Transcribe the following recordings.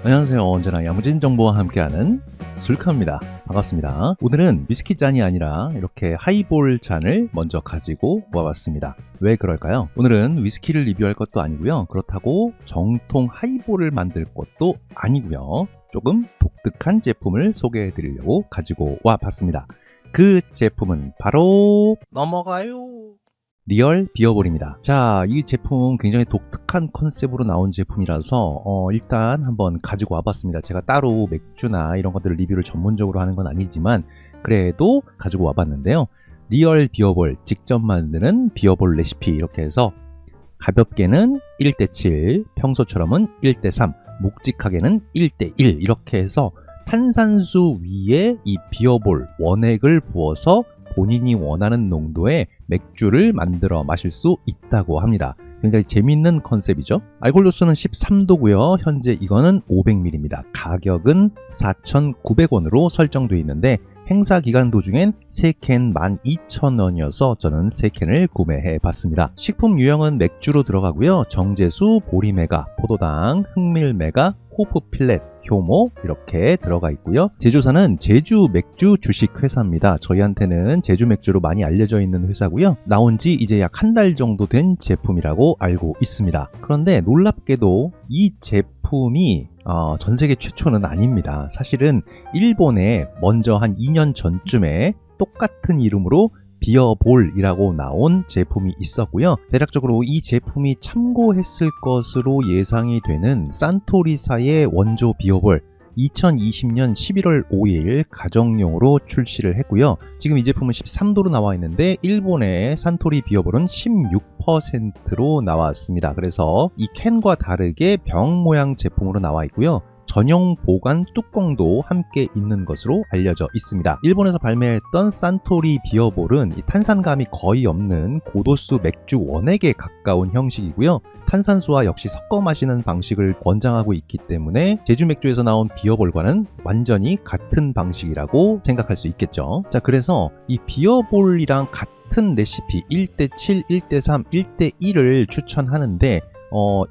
안녕하세요. 언제나 야무진 정보와 함께하는 술카입니다. 반갑습니다. 오늘은 위스키 잔이 아니라 이렇게 하이볼 잔을 먼저 가지고 와봤습니다. 왜 그럴까요? 오늘은 위스키를 리뷰할 것도 아니고요. 그렇다고 정통 하이볼을 만들 것도 아니고요. 조금 독특한 제품을 소개해 드리려고 가지고 와봤습니다. 그 제품은 바로 넘어가요. 리얼 비어볼입니다. 자, 이 제품 굉장히 독특한 컨셉으로 나온 제품이라서 일단 한번 가지고 와봤습니다. 제가 따로 맥주나 이런 것들을 리뷰를 전문적으로 하는 건 아니지만 그래도 가지고 와봤는데요. 리얼 비어볼, 직접 만드는 비어볼 레시피 이렇게 해서 가볍게는 1대7, 평소처럼은 1대3, 묵직하게는 1대1 이렇게 해서 탄산수 위에 이 비어볼 원액을 부어서 본인이 원하는 농도의 맥주를 만들어 마실 수 있다고 합니다. 굉장히 재밌는 컨셉이죠. 알코올 도수는 13도고요. 현재 이거는 500ml입니다. 가격은 4,900원으로 설정되어 있는데 행사 기간 도중엔 3캔 12,000원이어서 저는 3캔을 구매해 봤습니다. 식품 유형은 맥주로 들어가고요. 정제수, 보리메가, 포도당, 흑밀메가, 호프 필렛, 효모 이렇게 들어가 있고요. 제조사는 제주 맥주 주식회사입니다. 저희한테는 제주 맥주로 많이 알려져 있는 회사고요. 나온 지 이제 약 한 달 정도 된 제품이라고 알고 있습니다. 그런데 놀랍게도 이 제품이 전 세계 최초는 아닙니다. 사실은 일본에 먼저 한 2년 전쯤에 똑같은 이름으로 비어볼이라고 나온 제품이 있었고요. 대략적으로 이 제품이 참고했을 것으로 예상이 되는 산토리사의 원조 비어볼 2020년 11월 5일 가정용으로 출시를 했고요. 지금 이 제품은 13도로 나와 있는데 일본의 산토리 비어볼은 16%로 나왔습니다. 그래서 이 캔과 다르게 병 모양 제품으로 나와 있고요. 전용 보관 뚜껑도 함께 있는 것으로 알려져 있습니다. 일본에서 발매했던 산토리 비어볼은 이 탄산감이 거의 없는 고도수 맥주 원액에 가까운 형식이고요. 탄산수와 역시 섞어 마시는 방식을 권장하고 있기 때문에 제주 맥주에서 나온 비어볼과는 완전히 같은 방식이라고 생각할 수 있겠죠. 자, 그래서 이 비어볼이랑 같은 레시피 1대7, 1대3, 1대1을 추천하는데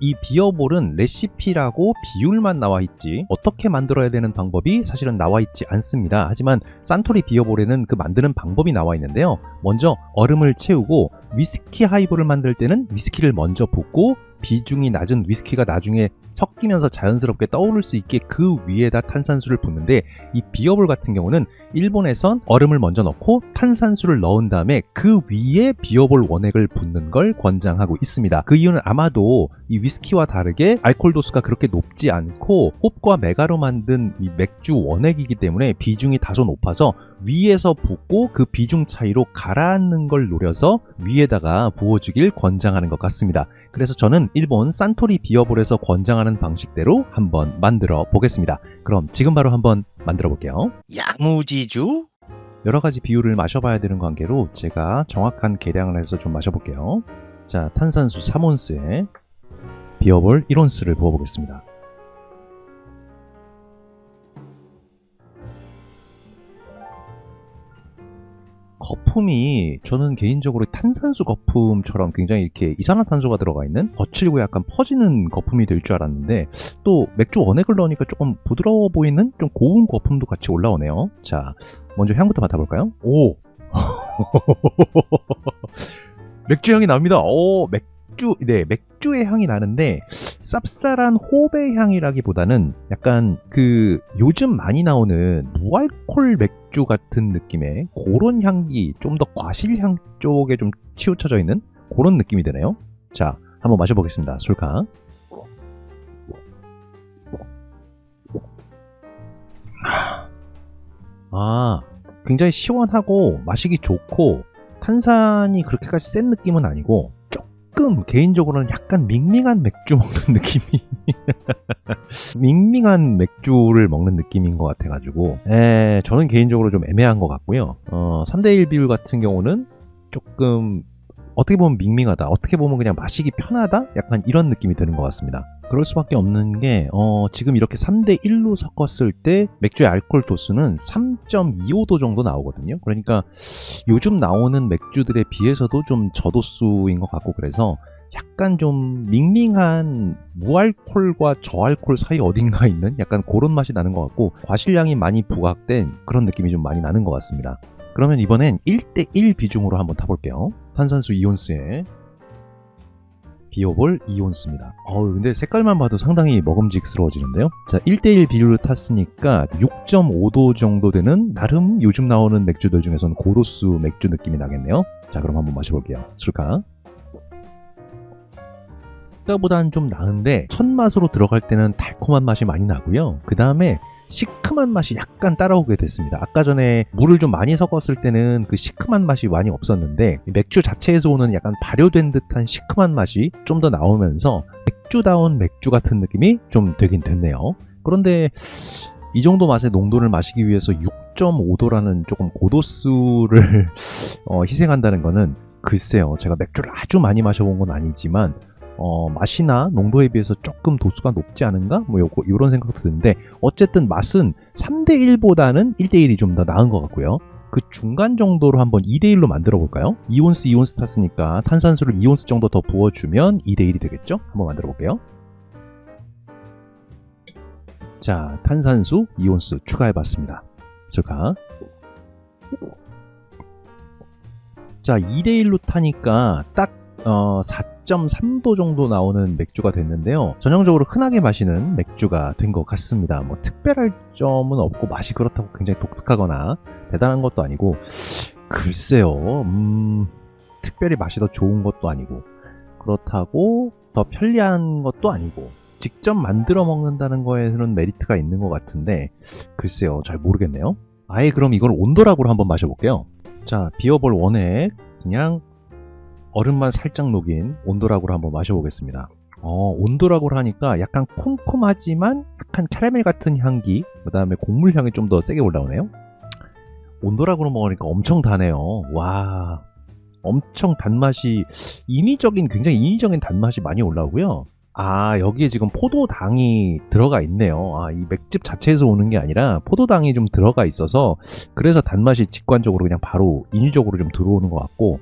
이 비어볼은 레시피라고 비율만 나와 있지 어떻게 만들어야 되는 방법이 사실은 나와 있지 않습니다. 하지만 산토리 비어볼에는 그 만드는 방법이 나와 있는데요. 먼저 얼음을 채우고 위스키 하이볼을 만들 때는 위스키를 먼저 붓고 비중이 낮은 위스키가 나중에 섞이면서 자연스럽게 떠오를 수 있게 그 위에다 탄산수를 붓는데 이 비어볼 같은 경우는 일본에선 얼음을 먼저 넣고 탄산수를 넣은 다음에 그 위에 비어볼 원액을 붓는 걸 권장하고 있습니다. 그 이유는 아마도 이 위스키와 다르게 알코올 도수가 그렇게 높지 않고 홉과 메가로 만든 이 맥주 원액이기 때문에 비중이 다소 높아서 위에서 붓고 그 비중 차이로 가라앉는 걸 노려서 위에다가 부어주길 권장하는 것 같습니다. 그래서 저는 일본 산토리 비어볼에서 권장하는 방식대로 한번 만들어 보겠습니다. 그럼 지금 바로 한번 만들어 볼게요. 야무지주? 여러 가지 비율을 마셔봐야 되는 관계로 제가 정확한 계량을 해서 좀 마셔볼게요. 자, 탄산수 3온스에 비어볼 1온스를 부어보겠습니다. 거품이 저는 개인적으로 탄산수 거품처럼 굉장히 이렇게 이산화탄소가 들어가 있는 거칠고 약간 퍼지는 거품이 될 줄 알았는데 또 맥주 원액을 넣으니까 조금 부드러워 보이는 좀 고운 거품도 같이 올라오네요. 자, 먼저 향부터 맡아볼까요? 오! 맥주 향이 납니다. 맥주의 향이 나는데 쌉쌀한 호배 향이라기보다는 약간 그 요즘 많이 나오는 무알콜 맥주 같은 느낌의 그런 향기, 좀 더 과실향 쪽에 좀 치우쳐져 있는 그런 느낌이 드네요. 자, 한번 마셔보겠습니다. 술카. 굉장히 시원하고 마시기 좋고 탄산이 그렇게까지 센 느낌은 아니고 조금 개인적으로는 약간 밍밍한 맥주 먹는 느낌이 밍밍한 맥주를 먹는 느낌인 것 같아가지고 저는 개인적으로 좀 애매한 것 같고요. 3대1 비율 같은 경우는 조금 어떻게 보면 밍밍하다, 어떻게 보면 그냥 마시기 편하다? 약간 이런 느낌이 드는 것 같습니다. 그럴 수밖에 없는 게 지금 이렇게 3대1로 섞었을 때 맥주의 알코올 도수는 3.25도 정도 나오거든요. 그러니까 요즘 나오는 맥주들에 비해서도 좀 저도수인 것 같고, 그래서 약간 좀 밍밍한 무알콜과 저알콜 사이 어딘가에 있는 약간 그런 맛이 나는 것 같고 과실량이 많이 부각된 그런 느낌이 좀 많이 나는 것 같습니다. 그러면 이번엔 1대1 비중으로 한번 타볼게요. 탄산수 이온스에 비오볼 이온스입니다. 근데 색깔만 봐도 상당히 먹음직스러워지는데요. 자, 1대1 비율로 탔으니까 6.5도 정도 되는 나름 요즘 나오는 맥주들 중에서는 고도수 맥주 느낌이 나겠네요. 자, 그럼 한번 마셔볼게요. 술까? 아까보다는 좀 나은데 첫 맛으로 들어갈 때는 달콤한 맛이 많이 나고요. 그 다음에 시큼한 맛이 약간 따라오게 됐습니다. 아까 전에 물을 좀 많이 섞었을 때는 그 시큼한 맛이 많이 없었는데 맥주 자체에서 오는 약간 발효된 듯한 시큼한 맛이 좀 더 나오면서 맥주다운 맥주 같은 느낌이 좀 되긴 됐네요. 그런데 이 정도 맛의 농도를 마시기 위해서 6.5도라는 조금 고도수를 희생한다는 거는 글쎄요, 제가 맥주를 아주 많이 마셔본 건 아니지만 맛이나 농도에 비해서 조금 도수가 높지 않은가? 요런 생각도 드는데 어쨌든 맛은 3대1보다는 1대1이 좀 더 나은 것 같고요. 그 중간 정도로 한번 2대1로 만들어 볼까요? 이온스 탔으니까 탄산수를 이온스 정도 더 부어주면 2대1이 되겠죠? 한번 만들어 볼게요. 자, 탄산수 이온스 추가해 봤습니다. 출가. 자, 2대1로 타니까 딱 4.3도 정도 나오는 맥주가 됐는데요. 전형적으로 흔하게 마시는 맥주가 된 것 같습니다. 뭐 특별할 점은 없고 맛이 그렇다고 굉장히 독특하거나 대단한 것도 아니고 글쎄요. 특별히 맛이 더 좋은 것도 아니고 그렇다고 더 편리한 것도 아니고 직접 만들어 먹는다는 거에는 메리트가 있는 것 같은데 글쎄요. 잘 모르겠네요. 아예 그럼 이걸 온도락으로 한번 마셔볼게요. 자, 비어볼 원액 그냥 얼음만 살짝 녹인 온도락으로 한번 마셔보겠습니다. 온도락으로 하니까 약간 쿰쿰하지만 약간 캐러멜 같은 향기, 그 다음에 곡물 향이 좀 더 세게 올라오네요. 온도락으로 먹으니까 엄청 다네요. 와, 엄청 단맛이 굉장히 인위적인 단맛이 많이 올라오고요. 여기에 지금 포도당이 들어가 있네요. 이 맥집 자체에서 오는 게 아니라 포도당이 좀 들어가 있어서 그래서 단맛이 직관적으로 그냥 바로 인위적으로 좀 들어오는 것 같고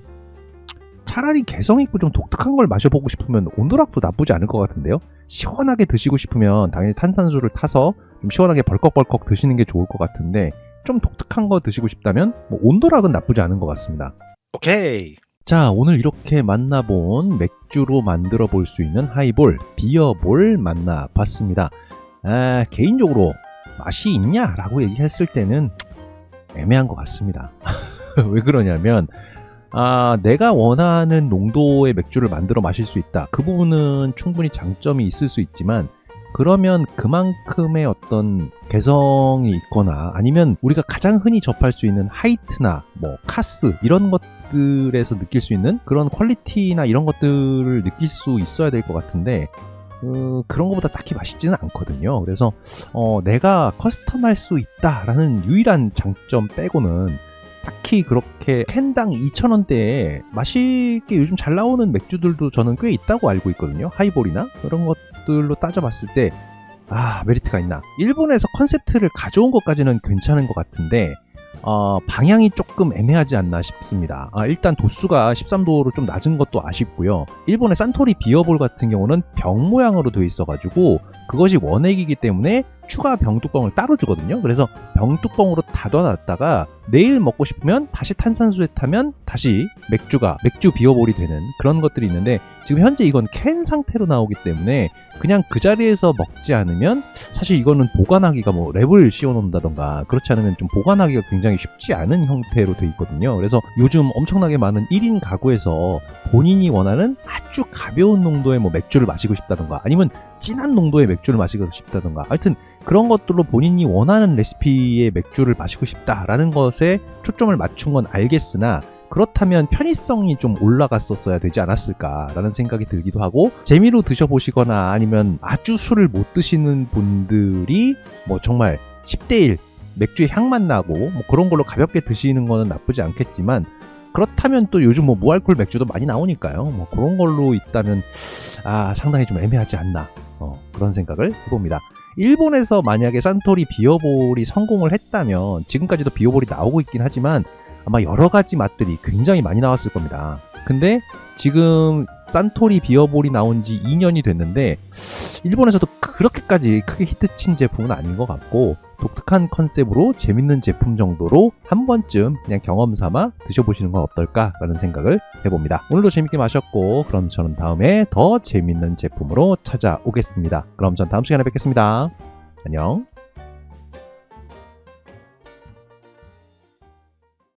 차라리 개성있고 좀 독특한 걸 마셔보고 싶으면 온도락도 나쁘지 않을 것 같은데요. 시원하게 드시고 싶으면 당연히 탄산수를 타서 좀 시원하게 벌컥벌컥 드시는 게 좋을 것 같은데 좀 독특한 거 드시고 싶다면 온도락은 나쁘지 않은 것 같습니다. 오케이. 자, 오늘 이렇게 만나본 맥주로 만들어 볼 수 있는 하이볼, 비어볼 만나봤습니다. 개인적으로 맛이 있냐라고 얘기했을 때는 애매한 것 같습니다. 왜 그러냐면 내가 원하는 농도의 맥주를 만들어 마실 수 있다. 그 부분은 충분히 장점이 있을 수 있지만 그러면 그만큼의 어떤 개성이 있거나 아니면 우리가 가장 흔히 접할 수 있는 하이트나 카스 이런 것들에서 느낄 수 있는 그런 퀄리티나 이런 것들을 느낄 수 있어야 될 것 같은데 그런 것보다 딱히 맛있지는 않거든요. 그래서 내가 커스텀할 수 있다라는 유일한 장점 빼고는 딱히 그렇게 캔당 2,000원대에 맛있게 요즘 잘 나오는 맥주들도 저는 꽤 있다고 알고 있거든요. 하이볼이나 그런 것들로 따져봤을 때 메리트가 있나? 일본에서 컨셉트를 가져온 것까지는 괜찮은 것 같은데 방향이 조금 애매하지 않나 싶습니다. 일단 도수가 13도로 좀 낮은 것도 아쉽고요. 일본의 산토리 비어볼 같은 경우는 병 모양으로 되어 있어가지고 그것이 원액이기 때문에 추가 병뚜껑을 따로 주거든요. 그래서 병뚜껑으로 닫아놨다가 내일 먹고 싶으면 다시 탄산수에 타면 다시 맥주 비어볼이 되는 그런 것들이 있는데 지금 현재 이건 캔 상태로 나오기 때문에 그냥 그 자리에서 먹지 않으면 사실 이거는 보관하기가 랩을 씌워놓는다던가 그렇지 않으면 좀 보관하기가 굉장히 쉽지 않은 형태로 되어 있거든요. 그래서 요즘 엄청나게 많은 1인 가구에서 본인이 원하는 아주 가벼운 농도의 맥주를 마시고 싶다던가 아니면 진한 농도의 맥주를 마시고 싶다던가 하여튼 그런 것들로 본인이 원하는 레시피의 맥주를 마시고 싶다라는 것에 초점을 맞춘 건 알겠으나 그렇다면 편의성이 좀 올라갔었어야 되지 않았을까라는 생각이 들기도 하고 재미로 드셔보시거나 아니면 아주 술을 못 드시는 분들이 정말 10대1 맥주의 향만 나고 그런 걸로 가볍게 드시는 거는 나쁘지 않겠지만 그렇다면 또 요즘 무알콜 맥주도 많이 나오니까요. 그런 걸로 있다면 상당히 좀 애매하지 않나 그런 생각을 해봅니다. 일본에서 만약에 산토리 비어볼이 성공을 했다면 지금까지도 비어볼이 나오고 있긴 하지만 아마 여러 가지 맛들이 굉장히 많이 나왔을 겁니다. 근데 지금 산토리 비어볼이 나온 지 2년이 됐는데 일본에서도 그렇게까지 크게 히트친 제품은 아닌 것 같고 독특한 컨셉으로 재밌는 제품 정도로 한 번쯤 그냥 경험 삼아 드셔보시는 건 어떨까라는 생각을 해봅니다. 오늘도 재밌게 마셨고 그럼 저는 다음에 더 재밌는 제품으로 찾아오겠습니다. 그럼 전 다음 시간에 뵙겠습니다. 안녕.